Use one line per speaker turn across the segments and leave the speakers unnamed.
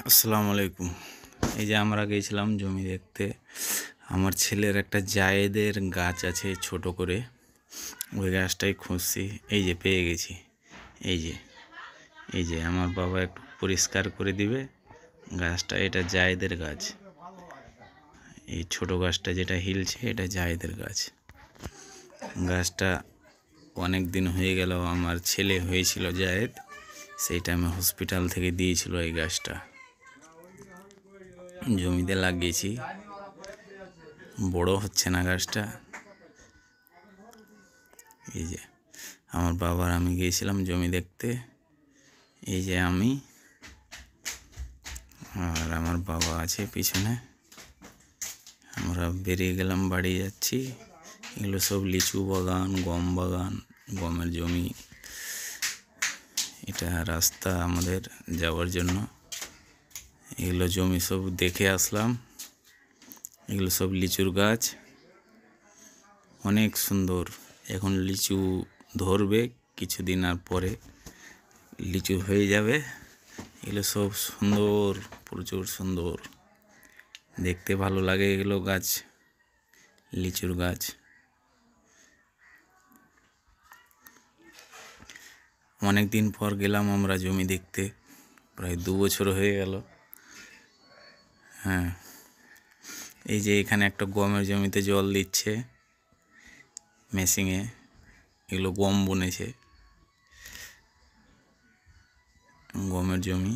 আসসালামু আলাইকুম। এই যে আমরা গিয়েছিলাম জমি দেখতে। আমার ছেলের একটা জায়েদের গাছ আছে ছোট করে, ওই গাছটাই খুঁজছি। এই যে পেয়ে গেছি। এই যে আমার বাবা একটু পরিষ্কার করে দিবে গাছটা। এটা জায়েদের গাছ। এই ছোট গাছটা যেটা হিলছে এটা জায়েদের গাছ। গাছটা অনেক দিন হয়ে গেল, আমার ছেলে হয়েছিল জায়েদ, সেই টাইমে হসপিটাল থেকে দিয়েছিল এই গাছটা। জমিতে লাগিয়েছি, বড় হচ্ছে না গাছটা। এই যে আমার বাবার আমি গিয়েছিলাম জমি দেখতে। এই যে আমি আর আমার বাবা আছে পিছনে। আমরা বেরিয়ে গেলাম, বাড়ি যাচ্ছি। এগুলো সব লিচু বাগান, গম বাগান, গমের জমি। এটা রাস্তা আমাদের যাওয়ার জন্য। এগুলো জমি সব দেখে আসলাম। এগুলো সব লিচুর গাছ, অনেক সুন্দর। এখন লিচু ধরবে, কিছুদিন আর পরে লিচু হয়ে যাবে। এগুলো সব সুন্দর, প্রচুর সুন্দর, দেখতে ভালো লাগে এগুলো গাছ, লিচুর গাছ। অনেক দিন পর গেলাম আমরা জমি দেখতে, প্রায় 2 বছর হয়ে গেল। হ্যাঁ, এই যে এখানে একটা গমের জমিতে জল দিচ্ছে মেশিনে। এগুলো গম বুনেছে, গমের জমি।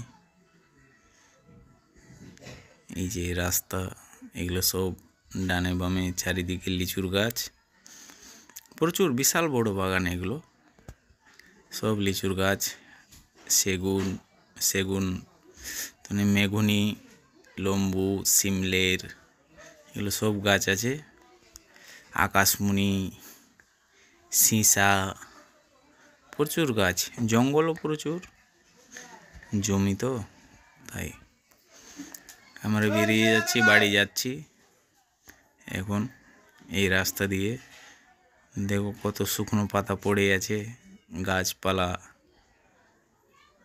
এই যে রাস্তা, এগুলো সব ডানে বামে চারিদিকে লিচুর গাছ, প্রচুর বিশাল বড় বাগান। এগুলো সব লিচুর গাছ। সেগুন মেগুনি, লম্বু, সিমলের, এগুলো সব গাছ আছে। আকাশমণি, সিসা, প্রচুর গাছ। জঙ্গলও প্রচুর, জমি তো তাই। আমরা বেরিয়ে যাচ্ছি, বাড়ি যাচ্ছি এখন। এই রাস্তা দিয়ে দেখো কত শুকনো পাতা পড়ে আছে, গাছপালা।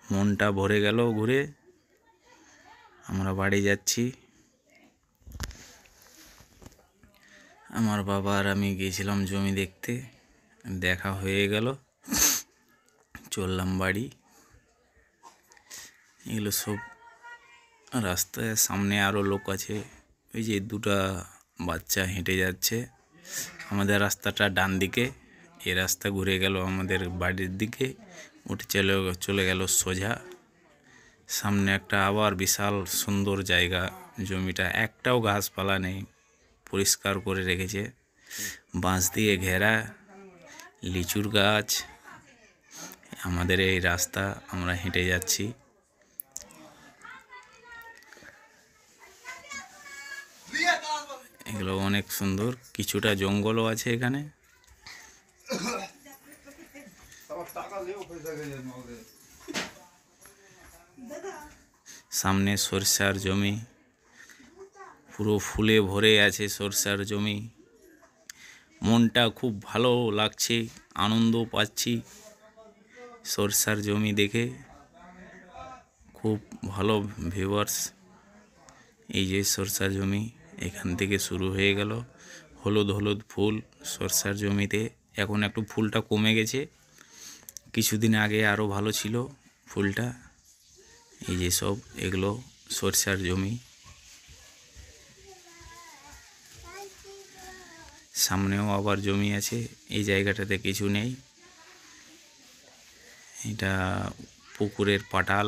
মনটা ভরে গেল ঘুরে। আমরা বাড়ি যাচ্ছি। আমার বাবা আর আমি গিয়েছিলাম জমি দেখতে, দেখা হয়ে গেল, চললাম বাড়ি। এগুলো সব রাস্তায় সামনে আরও লোক আছে। ওই যে 2টা বাচ্চা হেঁটে যাচ্ছে। আমাদের রাস্তাটা ডান দিকে, এই রাস্তা ঘুরে গেল আমাদের বাড়ির দিকে, উঠে চলে গেল সোজা। সামনে একটা আবার বিশাল সুন্দর জায়গা। জমিটা একটাও গাছপালা নেই, পরিষ্কার করে রেখেছে, বাঁশ দিয়ে ঘেরা, লিচুর গাছ। আমাদের এই রাস্তা, আমরা হেঁটে যাচ্ছি। এগুলো অনেক সুন্দর। কিছুটা জঙ্গলও আছে এখানে। সামনে সরষার জমি, পুরো ফুলে ভরে আছে সরষার জমি। মনটা খুব ভালো লাগছে, আনন্দ পাচ্ছি সরষার জমি দেখে। খুব ভালো ভিউয়ার্স। এই যে সরষার জমি, এখান থেকে শুরু হয়ে গেল। হলুদ হলুদ ফুল সরষার জমিতে। এখন একটু ফুলটা কমে গেছে, কিছুদিন আগে আরও ভালো ছিল ফুলটা। এই যে সব এগুলো সরষার জমি। সামনেও আবার জমি আছে, এই জায়গাটাতে কিছু নেই। এটা পুকুরের পাটাল,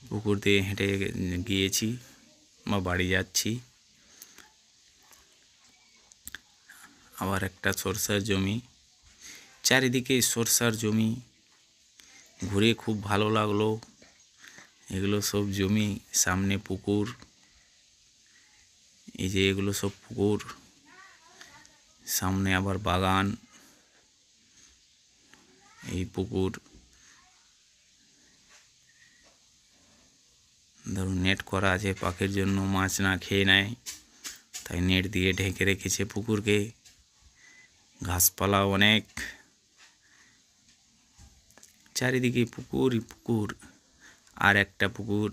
পুকুর দিয়ে হেঁটে গিয়েছি বা বাড়ি যাচ্ছি। আবার একটা সরষার জমি, চারিদিকে সরষার জমি, ঘুরে খুব ভালো লাগলো। এগুলো সব জমি, সামনে পুকুর। এই যে এগুলো সব পুকুর, সামনে আবার বাগান। এই পুকুর, ধরুন নেট করা আছে পাখির জন্য, মাছ না খেয়ে নেয়, তাই নেট দিয়ে ঢেকে রেখেছে পুকুরকে। ঘাসপালা অনেক, চারিদিকে পুকুর পুকুর। আর একটা পুকুর,